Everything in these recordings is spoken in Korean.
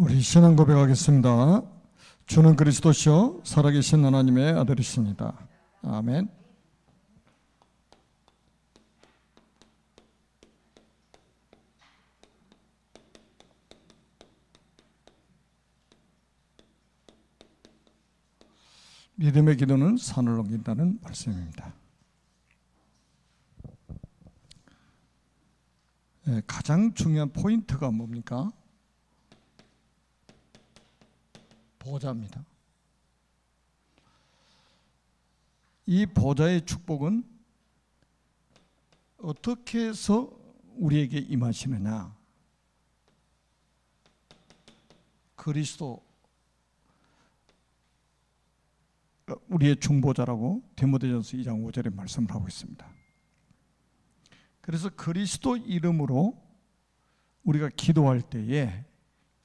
우리 신앙 고백하겠습니다. 주는 그리스도시요 살아계신 하나님의 아들이십니다. 아멘. 믿음의 기도는 산을 옮긴다는 말씀입니다. 가장 중요한 포인트가 뭡니까? 보좌입니다. 이 보좌의 축복은 어떻게 해서 우리에게 임하시느냐? 그리스도 우리의 중보자라고 디모데전서 2장 5절에 말씀을 하고 있습니다. 그래서 그리스도 이름으로 우리가 기도할 때에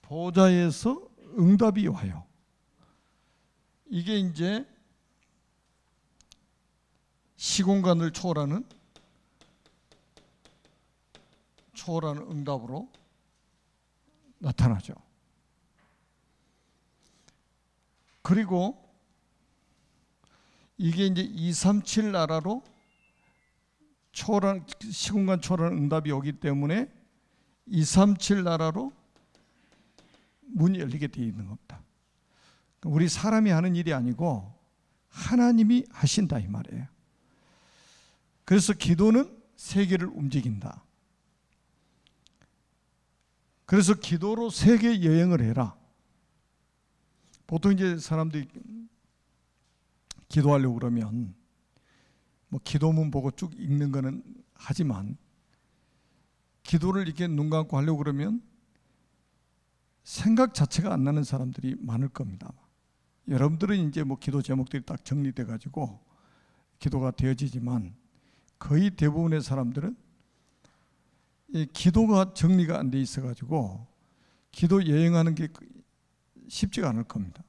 보좌에서 응답이 와요. 이게 이제 시공간을 초월하는 응답으로 나타나죠. 그리고 이게 이제 237 나라로 시공간 초월하는 응답이 오기 때문에 237 나라로 문이 열리게 되어 있는 겁니다. 우리 사람이 하는 일이 아니고 하나님이 하신다 이 말이에요. 그래서 기도는 세계를 움직인다. 그래서 기도로 세계 여행을 해라. 보통 이제 사람들이 기도하려고 그러면 뭐 기도문 보고 쭉 읽는 거는 하지만 기도를 이렇게 눈 감고 하려고 그러면 생각 자체가 안 나는 사람들이 많을 겁니다. 여러분들은 이제 뭐 기도 제목들이 딱 정리돼 가지고 기도가 되어지지만 거의 대부분의 사람들은 이 기도가 정리가 안 돼 있어 가지고 기도 여행하는 게 쉽지가 않을 겁니다.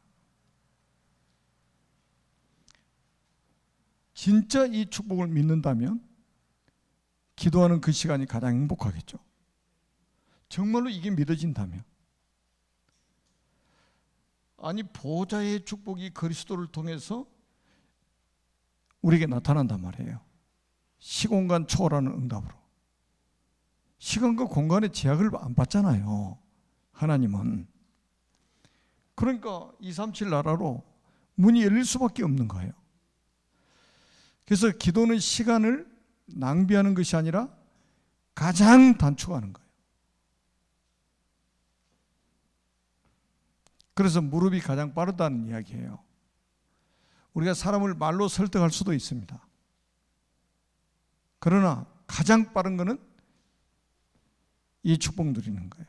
진짜 이 축복을 믿는다면 기도하는 그 시간이 가장 행복하겠죠. 정말로 이게 믿어진다면. 아니 보좌의 축복이 그리스도를 통해서 우리에게 나타난단 말이에요. 시공간 초월하는 응답으로. 시간과 공간의 제약을 안 받잖아요. 하나님은. 그러니까 237 나라로 문이 열릴 수밖에 없는 거예요. 그래서 기도는 시간을 낭비하는 것이 아니라 가장 단축하는 거예요. 그래서 무릎이 가장 빠르다는 이야기예요. 우리가 사람을 말로 설득할 수도 있습니다. 그러나 가장 빠른 것은 이 축복 누리는 거예요.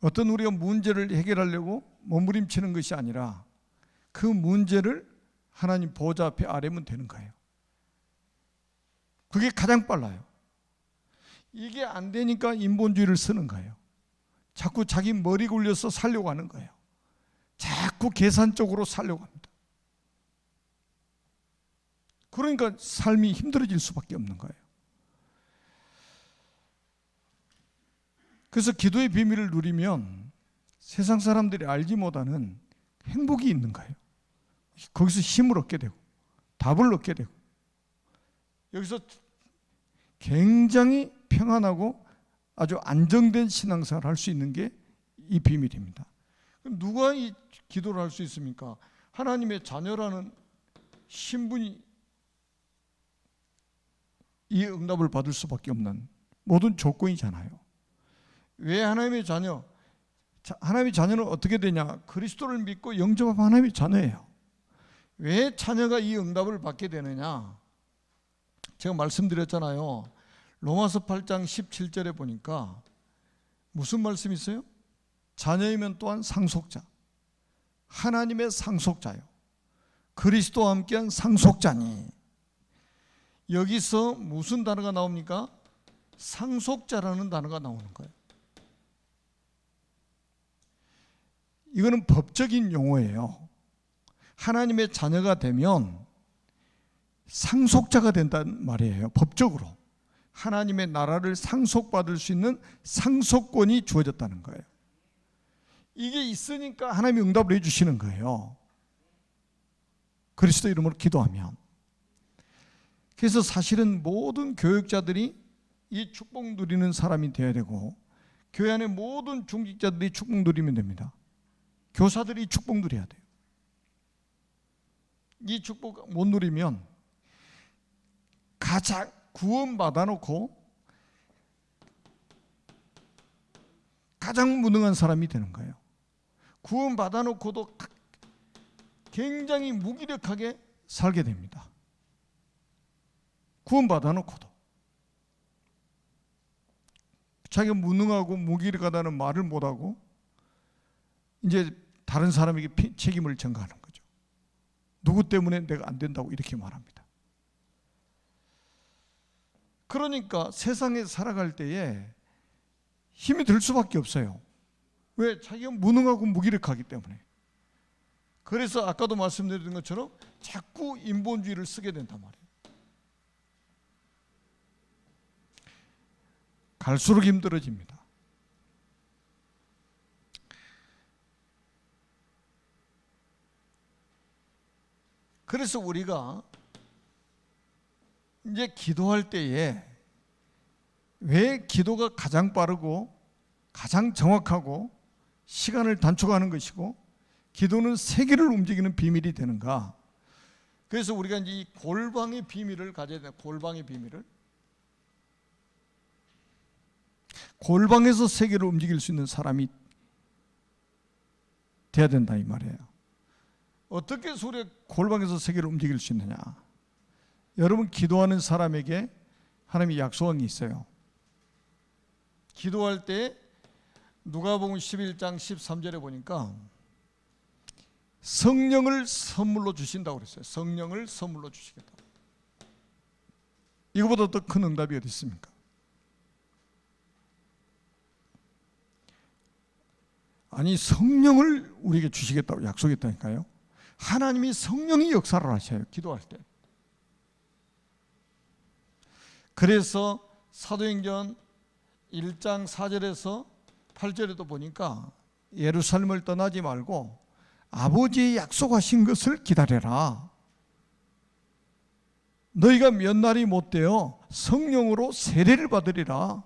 어떤 우리가 문제를 해결하려고 몸부림치는 것이 아니라 그 문제를 하나님 보좌 앞에 아뢰면 되는 거예요. 그게 가장 빨라요. 이게 안 되니까 인본주의를 쓰는 거예요. 자꾸 자기 머리 굴려서 살려고 하는 거예요. 자꾸 계산적으로 살려고 합니다. 그러니까 삶이 힘들어질 수밖에 없는 거예요. 그래서 기도의 비밀을 누리면 세상 사람들이 알지 못하는 행복이 있는 거예요. 거기서 힘을 얻게 되고 답을 얻게 되고 여기서 굉장히 평안하고 아주 안정된 신앙생활을 할 수 있는 게 이 비밀입니다. 누가 이 기도를 할 수 있습니까? 하나님의 자녀라는 신분이 이 응답을 받을 수밖에 없는 모든 조건이잖아요. 왜 하나님의 자녀? 하나님의 자녀는 어떻게 되냐? 그리스도를 믿고 영접하면 하나님의 자녀예요. 왜 자녀가 이 응답을 받게 되느냐? 제가 말씀드렸잖아요. 로마서 8장 17절에 보니까 무슨 말씀이 있어요? 자녀이면 또한 상속자. 하나님의 상속자요. 그리스도와 함께한 상속자니. 여기서 무슨 단어가 나옵니까? 상속자라는 단어가 나오는 거예요. 이거는 법적인 용어예요. 하나님의 자녀가 되면 상속자가 된다는 말이에요. 법적으로. 하나님의 나라를 상속받을 수 있는 상속권이 주어졌다는 거예요. 이게 있으니까 하나님이 응답을 해주시는 거예요. 그리스도 이름으로 기도하면. 그래서 사실은 모든 교육자들이 이 축복 누리는 사람이 되어야 되고, 교회 안에 모든 중직자들이 축복 누리면 됩니다. 교사들이 축복 누려야 돼요. 이 축복 못 누리면 가장 구원받아 놓고 가장 무능한 사람이 되는 거예요. 구원받아 놓고도 굉장히 무기력하게 살게 됩니다. 구원받아 놓고도 자기가 무능하고 무기력하다는 말을 못하고 이제 다른 사람에게 책임을 전가하는 거죠. 누구 때문에 내가 안 된다고 이렇게 말합니다. 그러니까 세상에 살아갈 때에 힘이 들 수밖에 없어요. 왜? 자기가 무능하고 무기력하기 때문에. 그래서 아까도 말씀드린 것처럼 자꾸 인본주의를 쓰게 된단 말이에요. 갈수록 힘들어집니다. 그래서 우리가 이제 기도할 때에 왜 기도가 가장 빠르고 가장 정확하고 시간을 단축하는 것이고 기도는 세계를 움직이는 비밀이 되는가? 그래서 우리가 이제 이 골방의 비밀을 가져야 돼요. 골방의 비밀을. 골방에서 세계를 움직일 수 있는 사람이 돼야 된다 이 말이에요. 어떻게 해서 우리가 골방에서 세계를 움직일 수 있느냐? 여러분, 기도하는 사람에게 하나님이 약속한 게 있어요. 기도할 때 누가복음 11장 13절에 보니까 성령을 선물로 주신다고 그랬어요. 성령을 선물로 주시겠다. 이거보다 더 큰 응답이 어디 있습니까? 아니, 성령을 우리에게 주시겠다고 약속했다니까요. 하나님이 성령이 역사를 하셔요. 기도할 때. 그래서 사도행전 1장 4절에서 8절에도 보니까 예루살렘을 떠나지 말고 아버지의 약속하신 것을 기다려라. 너희가 몇 날이 못 되어 성령으로 세례를 받으리라.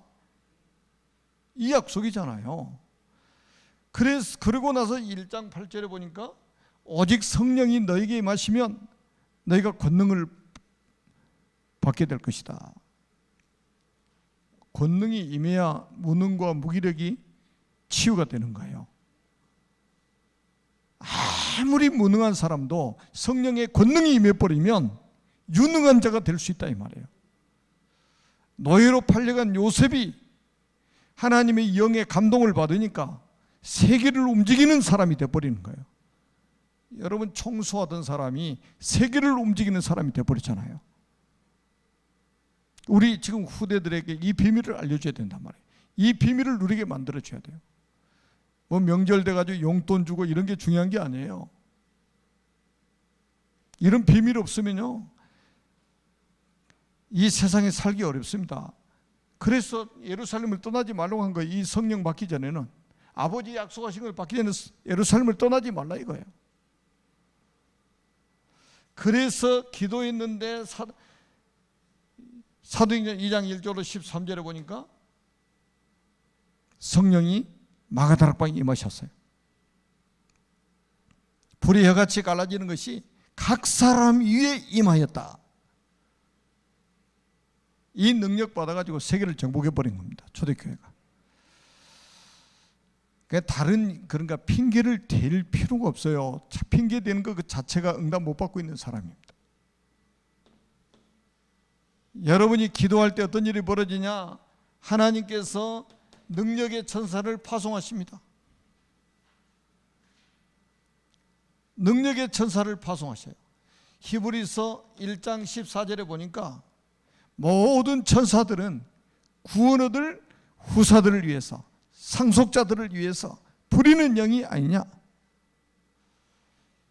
이 약속이잖아요. 그러고 나서 1장 8절에 보니까 오직 성령이 너희에게 임하시면 너희가 권능을 받게 될 것이다. 권능이 임해야 무능과 무기력이 치유가 되는 거예요. 아무리 무능한 사람도 성령의 권능이 임해버리면 유능한 자가 될 수 있다 이 말이에요. 노예로 팔려간 요셉이 하나님의 영의 감동을 받으니까 세계를 움직이는 사람이 돼버리는 거예요. 여러분, 청소하던 사람이 세계를 움직이는 사람이 돼버리잖아요. 우리 지금 후대들에게 이 비밀을 알려줘야 된단 말이에요. 이 비밀을 누리게 만들어줘야 돼요. 뭐 명절 돼가지고 용돈 주고 이런 게 중요한 게 아니에요. 이런 비밀이 없으면요, 이 세상에 살기 어렵습니다. 그래서 예루살렘을 떠나지 말라고 한 거예요. 이 성령 받기 전에는. 아버지 약속하신 걸 받기 전에 예루살렘을 떠나지 말라 이거예요. 그래서 기도했는데 사도행전 2장 1절로 13절에 보니까 성령이 마가다락방에 임하셨어요. 불이 혀같이 갈라지는 것이 각 사람 위에 임하였다. 이 능력 받아가지고 세계를 정복해버린 겁니다. 초대교회가. 그러니까 핑계를 댈 필요가 없어요. 핑계 대는 것 그 자체가 응답 못 받고 있는 사람입니다. 여러분이 기도할 때 어떤 일이 벌어지냐? 하나님께서 능력의 천사를 파송하십니다. 능력의 천사를 파송하셔요. 히브리서 1장 14절에 보니까 모든 천사들은 구원 얻을 후사들을 위해서, 상속자들을 위해서 부리는 영이 아니냐.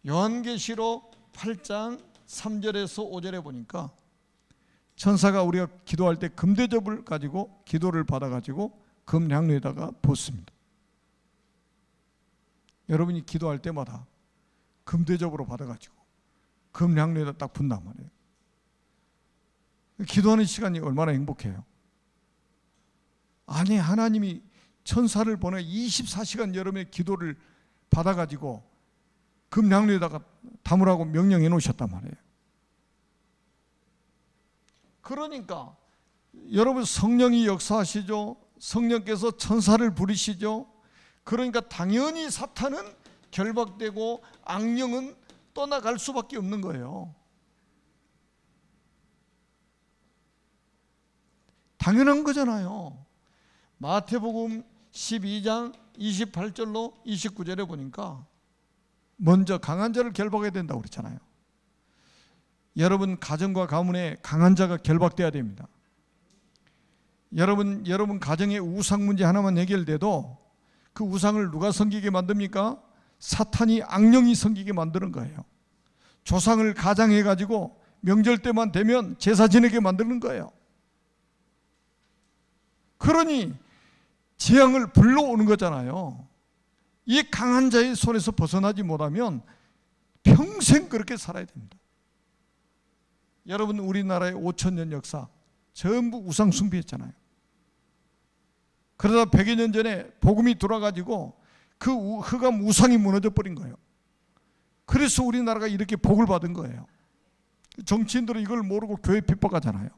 요한계시록 8장 3절에서 5절에 보니까 천사가 우리가 기도할 때 금대접을 가지고 기도를 받아가지고 금량로에다가 붓습니다. 여러분이 기도할 때마다 금대접으로 받아가지고 금량로에다 딱 붓단 말이에요. 기도하는 시간이 얼마나 행복해요. 아니, 하나님이 천사를 보내 24시간 여러분의 기도를 받아가지고 금량로에다가 담으라고 명령해 놓으셨단 말이에요. 그러니까 여러분, 성령이 역사하시죠. 성령께서 천사를 부리시죠. 그러니까 당연히 사탄은 결박되고 악령은 떠나갈 수밖에 없는 거예요. 당연한 거잖아요. 마태복음 12장 28절로 29절에 보니까 먼저 강한 자를 결박해야 된다고 그랬잖아요. 여러분 가정과 가문에 강한 자가 결박돼야 됩니다. 여러분 가정의 우상 문제 하나만 해결돼도 그 우상을 누가 섬기게 만듭니까? 사탄이, 악령이 섬기게 만드는 거예요. 조상을 가장해가지고 명절 때만 되면 제사 지내게 만드는 거예요. 그러니 재앙을 불러오는 거잖아요. 이 강한 자의 손에서 벗어나지 못하면 평생 그렇게 살아야 됩니다. 여러분, 우리나라의 5,000년 역사 전부 우상 숭배했잖아요. 그러다 100여 년 전에 복음이 돌아가지고 그 흑암 우상이 무너져 버린 거예요. 그래서 우리나라가 이렇게 복을 받은 거예요. 정치인들은 이걸 모르고 교회 핍박하잖아요.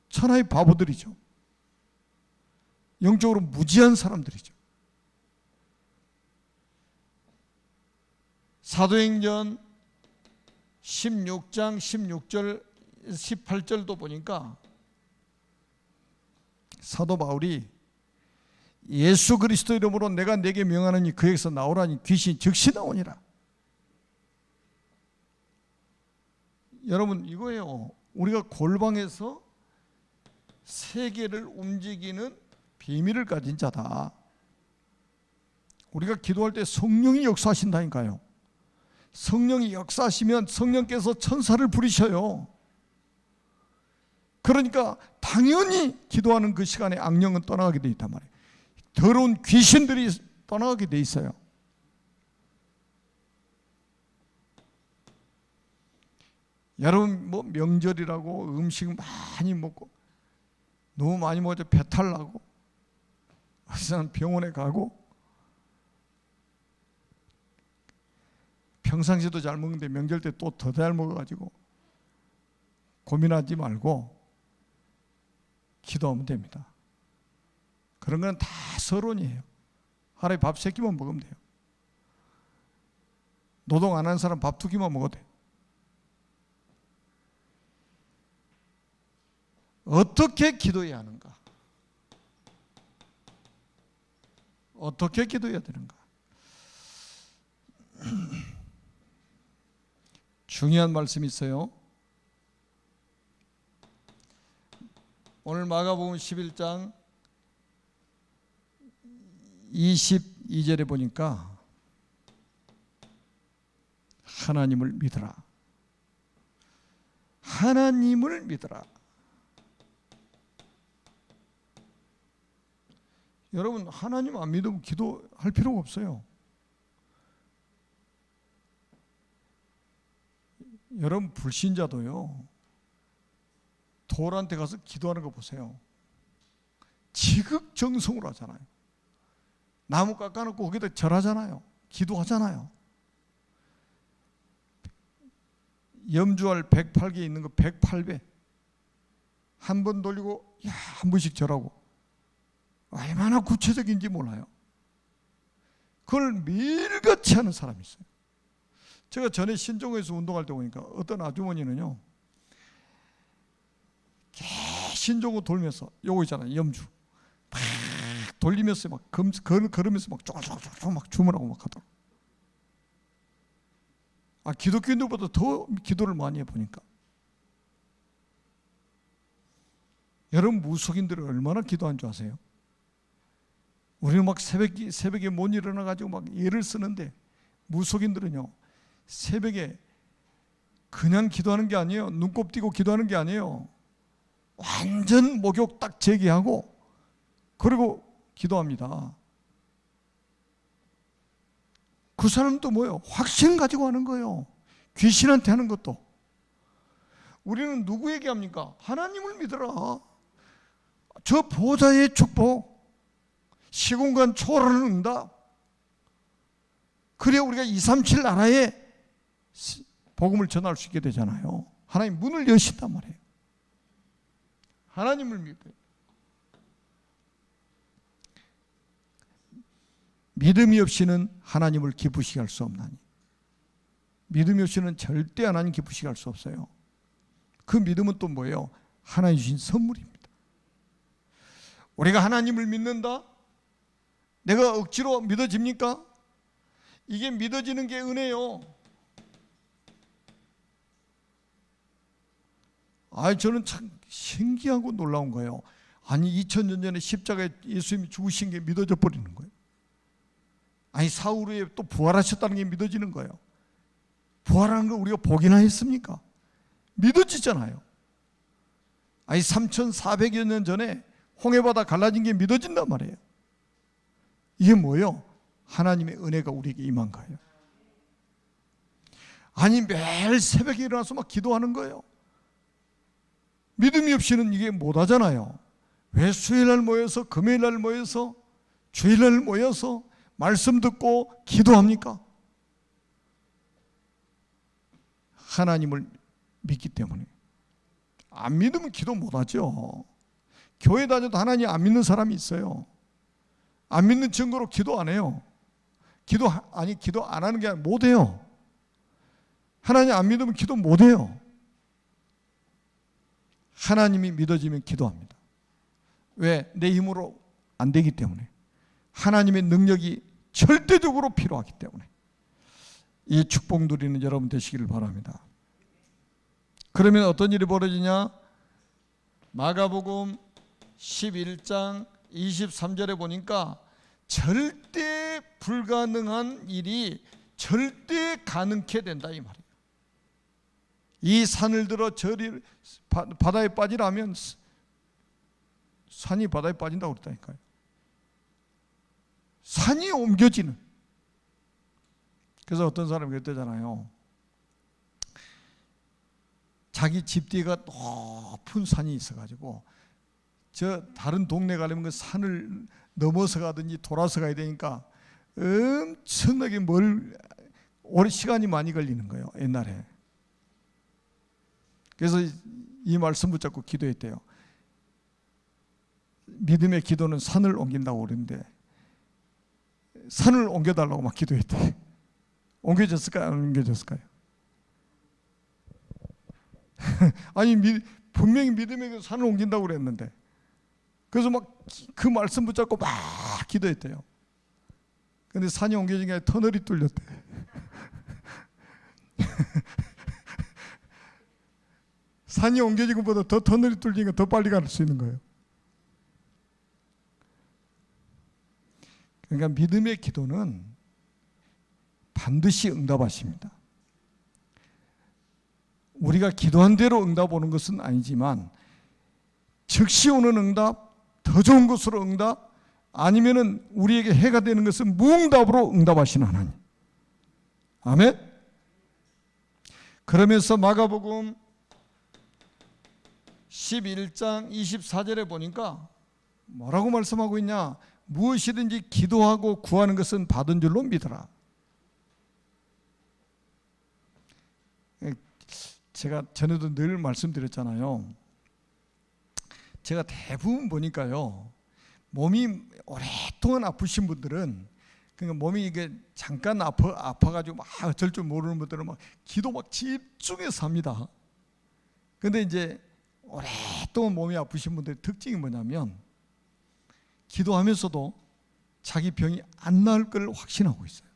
천하의 바보들이죠. 영적으로 무지한 사람들이죠. 사도행전 16장 16절 18절도 보니까 사도 바울이 예수 그리스도 이름으로 내가 네게 명하노니 그에게서 나오라니 귀신이 즉시 나오니라. 여러분, 이거예요. 우리가 골방에서 세계를 움직이는 비밀을 가진 자다. 우리가 기도할 때 성령이 역사하신다니까요. 성령이 역사하시면 성령께서 천사를 부리셔요. 그러니까 당연히 기도하는 그 시간에 악령은 떠나가게 돼 있단 말이에요. 더러운 귀신들이 떠나가게 돼 있어요. 여러분, 뭐 명절이라고 음식 많이 먹고 너무 많이 먹어서 배탈 나고 어디서 병원에 가고 평상시도 잘 먹는데 명절 때 또 더 잘 먹어가지고 고민하지 말고 기도하면 됩니다. 그런 건 다 서론이에요. 하루에 밥 3끼만 먹으면 돼요. 노동 안 하는 사람 밥 2끼만 먹어도 돼요. 어떻게 기도해야 하는가? 어떻게 기도해야 되는가? 중요한 말씀이 있어요. 오늘 마가복음 11장 22절에 보니까 하나님을 믿으라. 하나님을 믿으라. 여러분, 하나님 안 믿으면 기도할 필요가 없어요. 여러분, 불신자도요, 돌한테 가서 기도하는 거 보세요. 지극정성으로 하잖아요. 나무 깎아놓고 거기다 절하잖아요. 기도하잖아요. 염주알 108개 있는 거 108배 한 번 돌리고 한 번씩 절하고, 얼마나 구체적인지 몰라요. 그걸 매일같이 하는 사람이 있어요. 제가 전에 신종에서 운동할 때 보니까 어떤 아주머니는요, 신종을 돌면서 요거 있잖아요, 염주 막 돌리면서 막 걸으면서 막 쪼글쪼글 막 주문하고 막 하더라고요. 기독교인들보다 더 기도를 많이 해보니까. 여러분, 무속인들은 얼마나 기도한 줄 아세요? 우리는 막 새벽에 못 일어나가지고 막 애를 쓰는데, 무속인들은요, 새벽에 그냥 기도하는 게 아니에요. 눈곱 띄고 기도하는 게 아니에요. 완전 목욕 딱 제기하고 그리고 기도합니다. 그 사람도 뭐예요? 확신 가지고 하는 거예요. 귀신한테 하는 것도. 우리는 누구에게 합니까? 하나님을 믿어라. 저 보좌의 축복, 시공간 초월하는 응답. 그래야 우리가 237 나라에 복음을 전할 수 있게 되잖아요. 하나님 문을 여신단 말이에요. 하나님을 믿어요. 믿음이 없이는 하나님을 기쁘시게 할 수 없나니. 믿음이 없이는 절대 하나님 기쁘시게 할 수 없어요. 그 믿음은 또 뭐예요? 하나님 주신 선물입니다. 우리가 하나님을 믿는다? 내가 억지로 믿어집니까? 이게 믿어지는 게 은혜요. 저는 참 신기하고 놀라운 거예요. 아니 2000년 전에 십자가에 예수님이 죽으신 게 믿어져 버리는 거예요. 사흘 후에 또 부활하셨다는 게 믿어지는 거예요. 부활하는 걸 우리가 보기나 했습니까? 믿어지잖아요. 3400여 년 전에 홍해바다 갈라진 게 믿어진단 말이에요. 이게 뭐예요? 하나님의 은혜가 우리에게 임한 거예요. 매일 새벽에 일어나서 막 기도하는 거예요. 믿음이 없이는 이게 못 하잖아요. 왜 수요일날 모여서 금요일날 모여서 주일날 모여서 말씀 듣고 기도합니까? 하나님을 믿기 때문에. 안 믿으면 기도 못 하죠. 교회 다녀도 하나님 안 믿는 사람이 있어요. 안 믿는 증거로 기도 안 해요. 기도 안 하는 게 아니라 못 해요. 하나님 안 믿으면 기도 못 해요. 하나님이 믿어지면 기도합니다. 왜? 내 힘으로 안 되기 때문에. 하나님의 능력이 절대적으로 필요하기 때문에. 이 축복 누리는 여러분 되시기를 바랍니다. 그러면 어떤 일이 벌어지냐? 마가복음 11장 23절에 보니까 절대 불가능한 일이 절대 가능케 된다 이 말이에요. 이 산을 들어 저리 바다에 빠지라면 산이 바다에 빠진다고 그랬다니까요. 산이 옮겨지는. 그래서 어떤 사람이 그랬대잖아요. 자기 집 뒤가 높은 산이 있어가지고 저 다른 동네 가려면 그 산을 넘어서 가든지 돌아서 가야 되니까 엄청나게 오래 시간이 많이 걸리는 거예요. 옛날에. 그래서 이 말씀 붙잡고 기도했대요. 믿음의 기도는 산을 옮긴다고 그러는데 산을 옮겨달라고 막 기도했대. 옮겨졌을까요? 안 옮겨졌을까요? 분명히 믿음의 기도 산을 옮긴다고 그랬는데 그래서 막 그 말씀 붙잡고 막 기도했대요. 근데 산이 옮겨진 게 아니라 터널이 뚫렸대. 산이 옮겨진 것보다 더 터널이 뚫리니까 더 빨리 갈 수 있는 거예요. 그러니까 믿음의 기도는 반드시 응답하십니다. 우리가 기도한 대로 응답 오는 것은 아니지만 즉시 오는 응답, 더 좋은 것으로 응답, 아니면은 우리에게 해가 되는 것은 무응답으로 응답하시는 하나님. 아멘. 그러면서 마가복음 11장 24절에 보니까 뭐라고 말씀하고 있냐? 무엇이든지 기도하고 구하는 것은 받은 줄로 믿어라. 제가 전에도 늘 말씀드렸잖아요. 제가 대부분 보니까요, 몸이 오랫동안 아프신 분들은, 그러니까 몸이 이게 잠깐 아파가지고 막 어쩔 줄 모르는 분들은 막 기도 막 집중해서 합니다. 근데 이제 오랫동안 몸이 아프신 분들의 특징이 뭐냐면 기도하면서도 자기 병이 안 나을 걸 확신하고 있어요.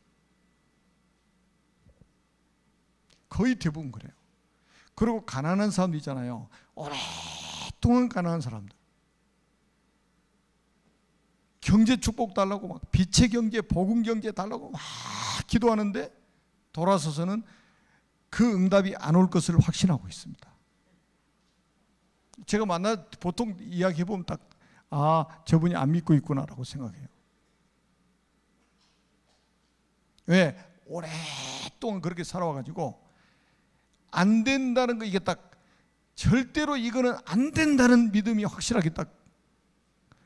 거의 대부분 그래요. 그리고 가난한 사람도 있잖아요. 오랫동안 가난한 사람들. 경제 축복 달라고 막 빛의 경제, 복음 경제 달라고 막 기도하는데 돌아서서는 그 응답이 안 올 것을 확신하고 있습니다. 제가 보통 이야기해보면 딱 저분이 안 믿고 있구나라고 생각해요. 왜? 오랫동안 그렇게 살아와가지고 안 된다는 거, 이게 딱 절대로 이거는 안 된다는 믿음이 확실하게 딱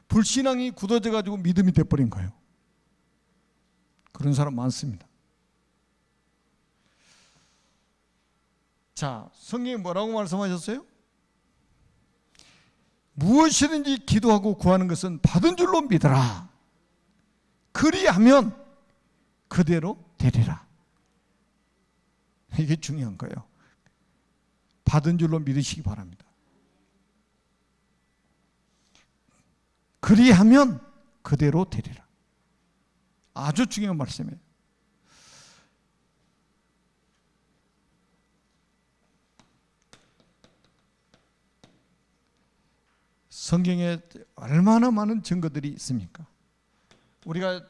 불신앙이 굳어져가지고 믿음이 돼버린 거예요. 그런 사람 많습니다. 자, 성경에 뭐라고 말씀하셨어요? 무엇이든지 기도하고 구하는 것은 받은 줄로 믿어라. 그리하면 그대로 되리라. 이게 중요한 거예요. 받은 줄로 믿으시기 바랍니다. 그리하면 그대로 되리라. 아주 중요한 말씀이에요. 성경에 얼마나 많은 증거들이 있습니까? 우리가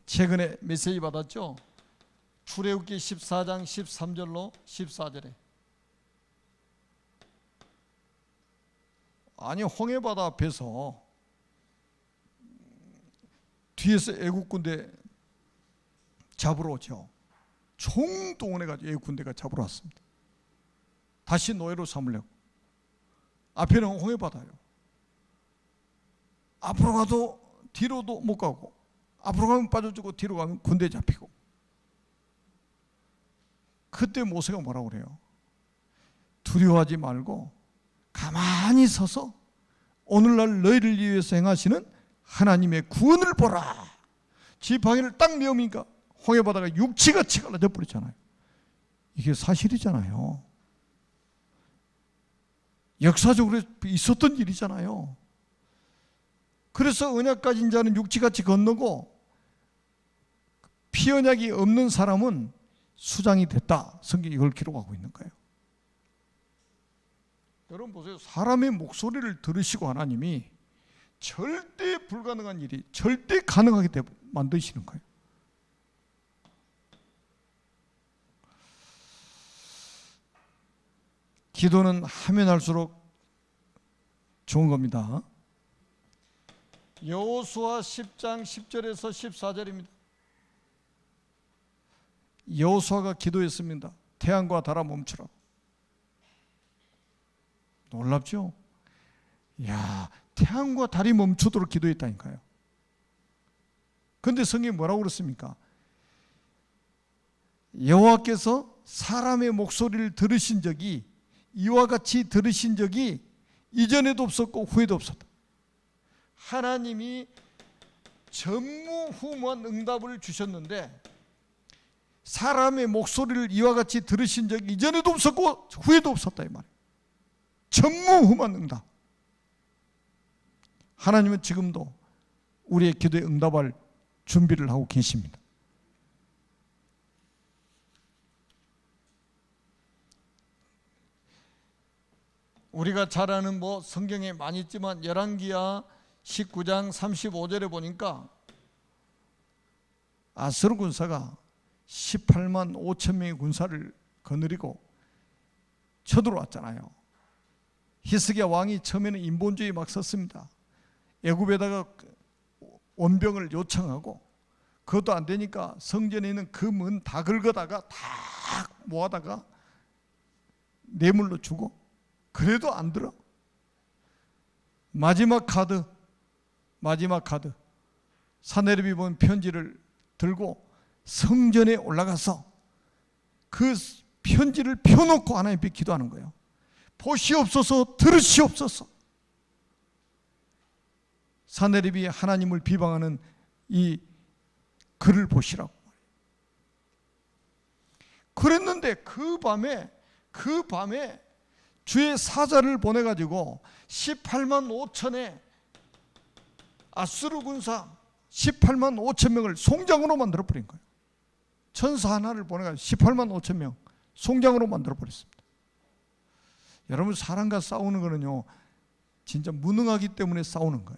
최근에 메시지 받았죠? 출애굽기 14장 13절로 14절에 아니 홍해바다 앞에서 뒤에서 애국 군대 잡으러 오죠. 총동원해가지고 애국 군대가 잡으러 왔습니다. 다시 노예로 삼으려고. 앞에는 홍해바다예요. 앞으로 가도 뒤로도 못 가고, 앞으로 가면 빠져주고 뒤로 가면 군대 잡히고. 그때 모세가 뭐라고 그래요? 두려워하지 말고 가만히 서서 오늘날 너희를 위해서 행하시는 하나님의 구원을 보라. 지팡이를 딱 메우니까 홍해바다가 육지같이 갈라져 버렸잖아요. 이게 사실이잖아요. 역사적으로 있었던 일이잖아요. 그래서 언약 가진 자는 육지같이 건너고 피 언약이 없는 사람은 수장이 됐다. 성경이 이걸 기록하고 있는 거예요. 여러분 보세요. 사람의 목소리를 들으시고 하나님이 절대 불가능한 일이 절대 가능하게 만드시는 거예요. 기도는 하면 할수록 좋은 겁니다. 여호수아 10장 10절에서 14절입니다. 여호수아가 기도했습니다. 태양과 달아 멈추라고. 놀랍죠? 야, 태양과 달이 멈추도록 기도했다니까요. 그런데 성경이 뭐라고 그랬습니까? 여호와께서 사람의 목소리를 들으신 적이 이와 같이 들으신 적이 이전에도 없었고 후에도 없었다. 하나님이 전무후무한 응답을 주셨는데 사람의 목소리를 이와 같이 들으신 적이 이전에도 없었고 후에도 없었다 이 말이에요. 전무후무한 응답. 하나님은 지금도 우리의 기도에 응답할 준비를 하고 계십니다. 우리가 잘 아는 성경에 많이 있지만 열왕기하 19장 35절에 보니까 아수르 군사가 18만 5천 명의 군사를 거느리고 쳐들어왔잖아요. 히스기야 왕이 처음에는 인본주의 막 썼습니다. 애굽에다가 원병을 요청하고 그것도 안 되니까 성전에 있는 그 문 다 긁어다가 다 모아다가 뇌물로 주고 그래도 안 들어. 마지막 카드 사내립이 본 편지를 들고 성전에 올라가서 그 편지를 펴놓고 하나님께 기도하는 거예요. 보시옵소서, 들으시옵소서. 사내립이 하나님을 비방하는 이 글을 보시라고. 그랬는데 그 밤에 주의 사자를 보내가지고 18만 5천의 아수르 군사 18만 5천 명을 송장으로 만들어버린 거예요. 천사 하나를 보내가지고 18만 5천 명 송장으로 만들어버렸습니다. 여러분 사람과 싸우는 거는요 진짜 무능하기 때문에 싸우는 거예요.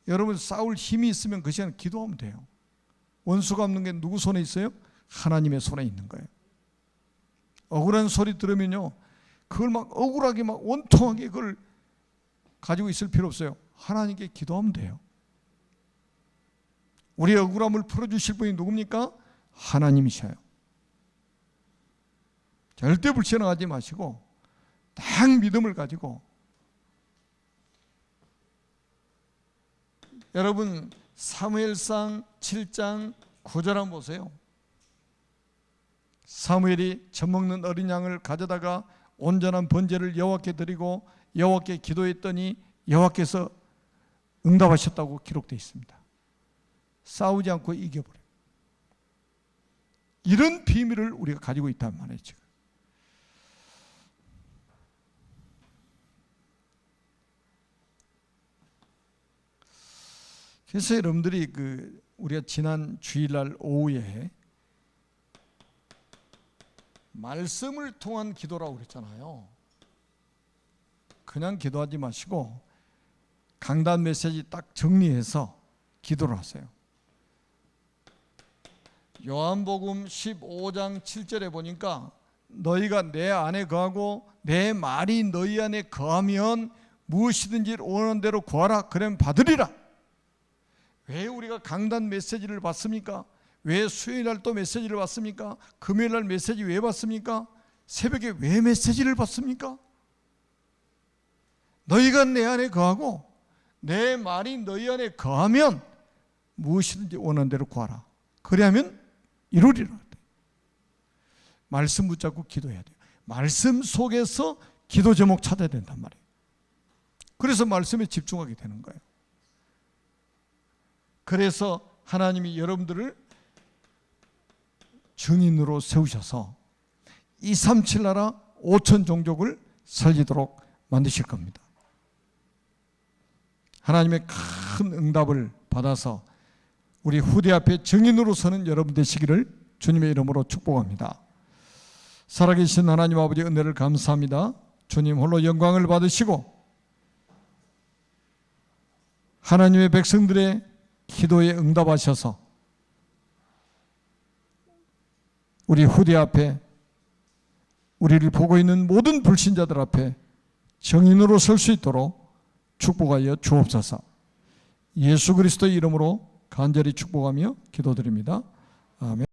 여러분 싸울 힘이 있으면 그 시간에 기도하면 돼요. 원수가 없는 게 누구 손에 있어요? 하나님의 손에 있는 거예요. 억울한 소리 들으면요, 그걸 막 억울하게 막 원통하게 그걸 가지고 있을 필요 없어요. 하나님께 기도하면 돼요. 우리 억울함을 풀어주실 분이 누굽니까? 하나님이셔요. 절대 불신앙하지 마시고 딱 믿음을 가지고, 여러분 사무엘상 7장 9절 한번 보세요. 사무엘이 젖먹는 어린 양을 가져다가 온전한 번제를 여호와께 드리고 여호와께 기도했더니 여호와께서 응답하셨다고 기록되어 있습니다. 싸우지 않고 이겨버려요. 이런 비밀을 우리가 가지고 있단 말이에요. 지금. 그래서 여러분들이 우리가 지난 주일날 오후에 말씀을 통한 기도라고 그랬잖아요. 그냥 기도하지 마시고 강단 메시지 딱 정리해서 기도를 하세요. 요한복음 15장 7절에 보니까 너희가 내 안에 거하고 내 말이 너희 안에 거하면 무엇이든지 원하는 대로 구하라. 그러면 받으리라. 왜 우리가 강단 메시지를 받습니까? 왜 수요일날 또 메시지를 받습니까? 금요일날 메시지 왜 받습니까? 새벽에 왜 메시지를 받습니까? 너희가 내 안에 거하고 내 말이 너희 안에 거하면 무엇이든지 원하는 대로 구하라. 그래야면 이루리라. 말씀 붙잡고 기도해야 돼요. 말씀 속에서 기도 제목 찾아야 된단 말이에요. 그래서 말씀에 집중하게 되는 거예요. 그래서 하나님이 여러분들을 증인으로 세우셔서 237 나라 5천 종족을 살리도록 만드실 겁니다. 하나님의 큰 응답을 받아서 우리 후대 앞에 증인으로 서는 여러분 되시기를 주님의 이름으로 축복합니다. 살아계신 하나님 아버지 은혜를 감사합니다. 주님 홀로 영광을 받으시고 하나님의 백성들의 기도에 응답하셔서 우리 후대 앞에 우리를 보고 있는 모든 불신자들 앞에 정인으로 설 수 있도록 축복하여 주옵소서. 예수 그리스도의 이름으로 간절히 축복하며 기도드립니다. 아멘.